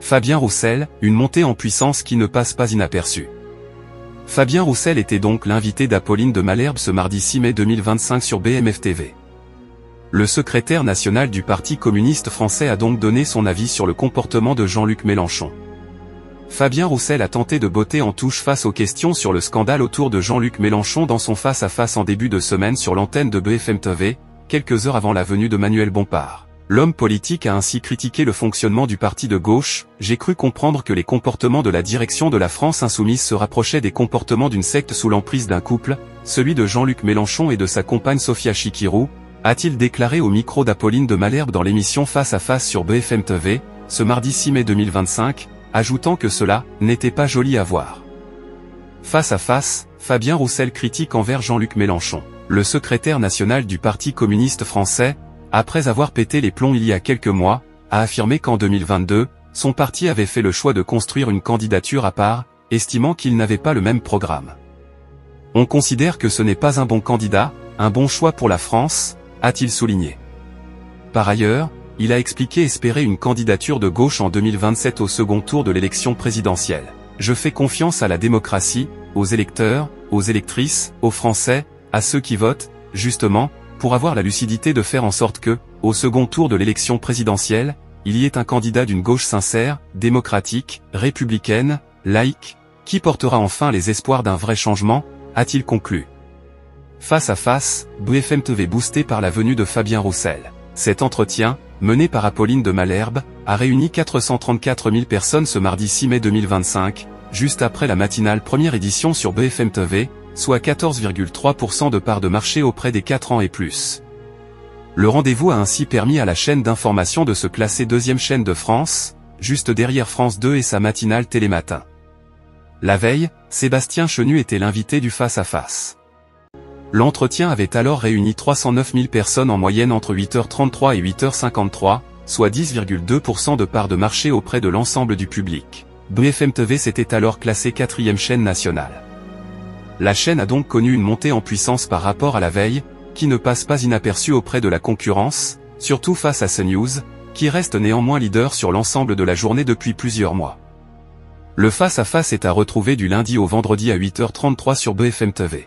Fabien Roussel, une montée en puissance qui ne passe pas inaperçue. Fabien Roussel était donc l'invité d'Apolline de Malherbe ce mardi 6 mai 2025 sur BMF TV. Le secrétaire national du Parti communiste français a donc donné son avis sur le comportement de Jean-Luc Mélenchon. Fabien Roussel a tenté de botter en touche face aux questions sur le scandale autour de Jean-Luc Mélenchon dans son face-à-face en début de semaine sur l'antenne de BFM TV, quelques heures avant la venue de Manuel Bompard. L'homme politique a ainsi critiqué le fonctionnement du parti de gauche. « J'ai cru comprendre que les comportements de la direction de la France Insoumise se rapprochaient des comportements d'une secte sous l'emprise d'un couple, celui de Jean-Luc Mélenchon et de sa compagne Sophia Chikirou », a-t-il déclaré au micro d'Apolline de Malherbe dans l'émission Face à Face sur BFM TV, ce mardi 6 mai 2025, ajoutant que cela n'était pas joli à voir. Face à face, Fabien Roussel critique envers Jean-Luc Mélenchon. Le secrétaire national du Parti communiste français, après avoir pété les plombs il y a quelques mois, a affirmé qu'en 2022, son parti avait fait le choix de construire une candidature à part, estimant qu'il n'avait pas le même programme. On considère que ce n'est pas un bon candidat, un bon choix pour la France, a-t-il souligné. Par ailleurs, il a expliqué espérer une candidature de gauche en 2027 au second tour de l'élection présidentielle. Je fais confiance à la démocratie, aux électeurs, aux électrices, aux Français, à ceux qui votent, justement, pour avoir la lucidité de faire en sorte que, au second tour de l'élection présidentielle, il y ait un candidat d'une gauche sincère, démocratique, républicaine, laïque, qui portera enfin les espoirs d'un vrai changement, a-t-il conclu. Face à face, BFM TV boosté par la venue de Fabien Roussel. Cet entretien, mené par Apolline de Malherbe, a réuni 434 000 personnes ce mardi 6 mai 2025, juste après la matinale première édition sur BFM TV, soit 14,3% de part de marché auprès des 4 ans et plus. Le rendez-vous a ainsi permis à la chaîne d'information de se classer deuxième chaîne de France, juste derrière France 2 et sa matinale Télématin. La veille, Sébastien Chenu était l'invité du face-à-face. L'entretien avait alors réuni 309 000 personnes en moyenne entre 8h33 et 8h53, soit 10,2% de part de marché auprès de l'ensemble du public. BFM TV s'était alors classée 4e chaîne nationale. La chaîne a donc connu une montée en puissance par rapport à la veille, qui ne passe pas inaperçue auprès de la concurrence, surtout face à CNews, qui reste néanmoins leader sur l'ensemble de la journée depuis plusieurs mois. Le face-à-face est à retrouver du lundi au vendredi à 8h33 sur BFM TV.